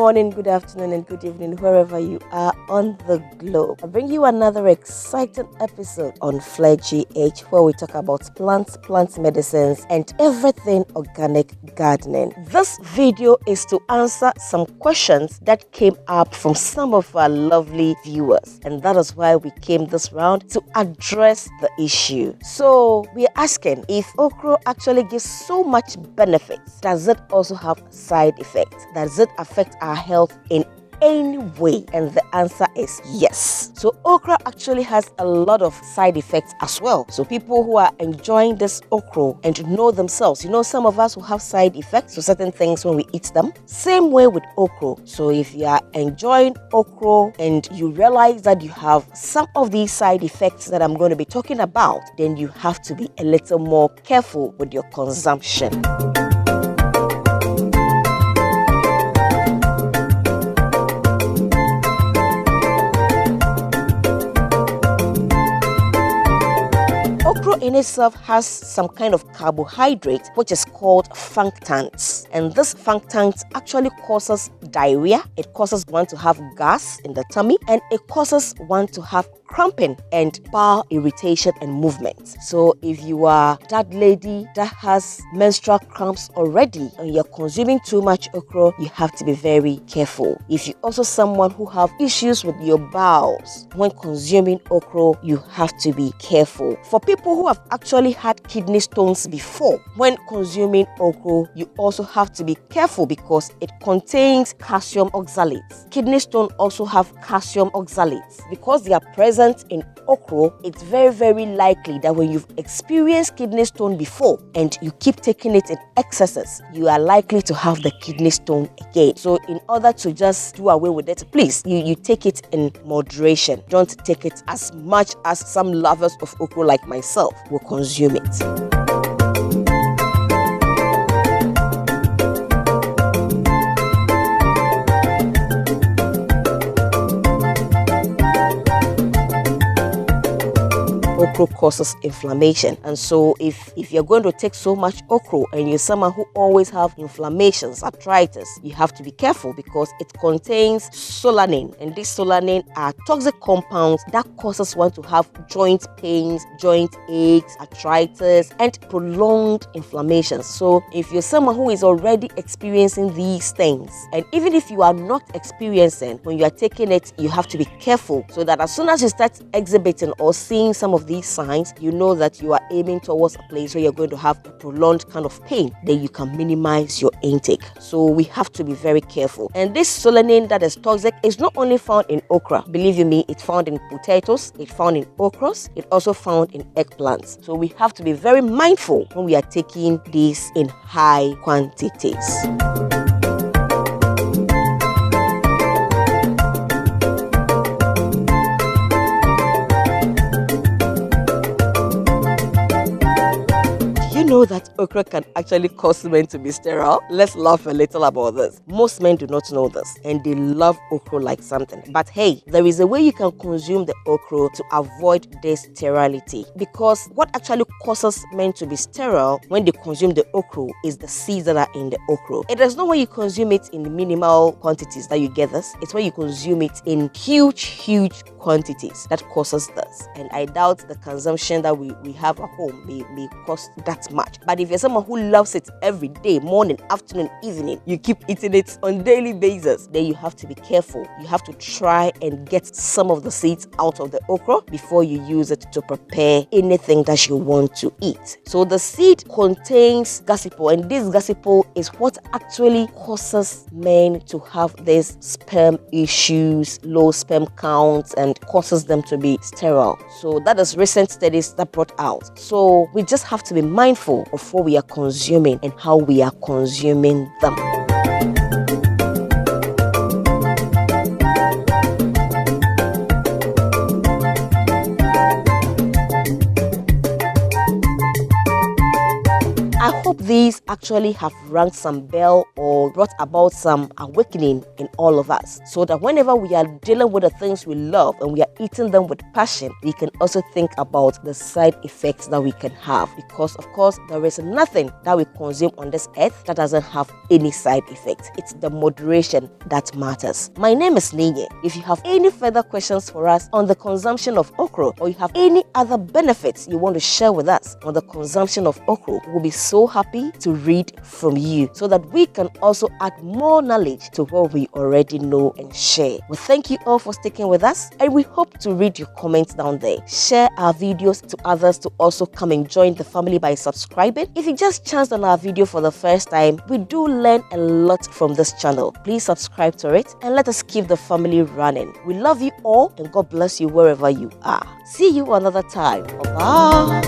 morning, good afternoon, and good evening, wherever you are on the globe. I bring you another exciting episode on Flare GH, where we talk about plants, plant medicines, and everything organic gardening. This video is to answer some questions that came up from some of our lovely viewers, and that is why we came this round to address the issue. So we are asking, if OKRO actually gives so much benefits, does it also have side effects? Does it affect our health in any way? And the answer is yes. So okra actually has a lot of side effects as well. So people who are enjoying this okra and know themselves, some of us will have side effects to certain things when we eat them. Same way with okra. So if you are enjoying okra and you realize that you have some of these side effects that I'm going to be talking about, then you have to be a little more careful with your consumption. Okra in itself has some kind of carbohydrate which is called functans, and this functans actually causes diarrhea. It causes one to have gas in the tummy, and it causes one to have cramping and bowel irritation and movement. So if you are that lady that has menstrual cramps already and you're consuming too much okra, you have to be very careful. If you're also someone who have issues with your bowels, when consuming okra, you have to be careful. For people who have actually had kidney stones before, when consuming okra, you also have to be careful because it contains calcium oxalates. Kidney stones also have calcium oxalates. Because they are present in okra, it's very, very likely that when you've experienced kidney stone before and you keep taking it in excesses, you are likely to have the kidney stone again. So in order to just do away with it, please, you take it in moderation. Don't take it as much as some lovers of okra like myself will consume it. Okra causes inflammation, and so if you're going to take so much okra and you're someone who always have inflammations, arthritis, you have to be careful because it contains solanine, and these solanine are toxic compounds that causes one to have joint pains, joint aches, arthritis, and prolonged inflammations. So if you're someone who is already experiencing these things, and even if you are not experiencing, when you are taking it, you have to be careful so that as soon as you start exhibiting or seeing some of these signs, you know that you are aiming towards a place where you're going to have a prolonged kind of pain. Then you can minimize your intake. So we have to be very careful. And this solanine that is toxic is not only found in okra. Believe you me, it's found in potatoes, it's found in okras, it's also found in eggplants. So we have to be very mindful when we are taking these in high quantities. Know that okra can actually cause men to be sterile? Let's laugh a little about this. Most men do not know this and they love okra like something. But hey, there is a way you can consume the okra to avoid this sterility, because what actually causes men to be sterile when they consume the okra is the seeds that are in the okra. It is not when you consume it in minimal quantities that you get this. It's when you consume it in huge quantities that causes this. And I doubt the consumption that we have at home may cost that much. But if you're someone who loves it every day, morning, afternoon, evening, you keep eating it on daily basis, then you have to be careful. You have to try and get some of the seeds out of the okra before you use it to prepare anything that you want to eat. So the seed contains gasipo, and this gasipo is what actually causes men to have these sperm issues, low sperm counts, and causes them to be sterile. So that is recent studies that brought out. So we just have to be mindful of what we are consuming and how we are consuming them. these actually have rung some bell or brought about some awakening in all of us, so that whenever we are dealing with the things we love and we are eating them with passion, we can also think about the side effects that we can have, because of course there is nothing that we consume on this earth that doesn't have any side effects. It's the moderation that matters. My name is Ninye. If you have any further questions for us on the consumption of okra, or you have any other benefits you want to share with us on the consumption of okra, we'll be so happy to read from you so that we can also add more knowledge to what we already know and share. We thank you all for sticking with us, and we hope to read your comments down there. Share our videos to others to also come and join the family by subscribing. If you just chanced on our video for the first time, we do learn a lot from this channel. Please subscribe to it and let us keep the family running. We love you all, and God bless you wherever you are. See you another time. Bye-bye.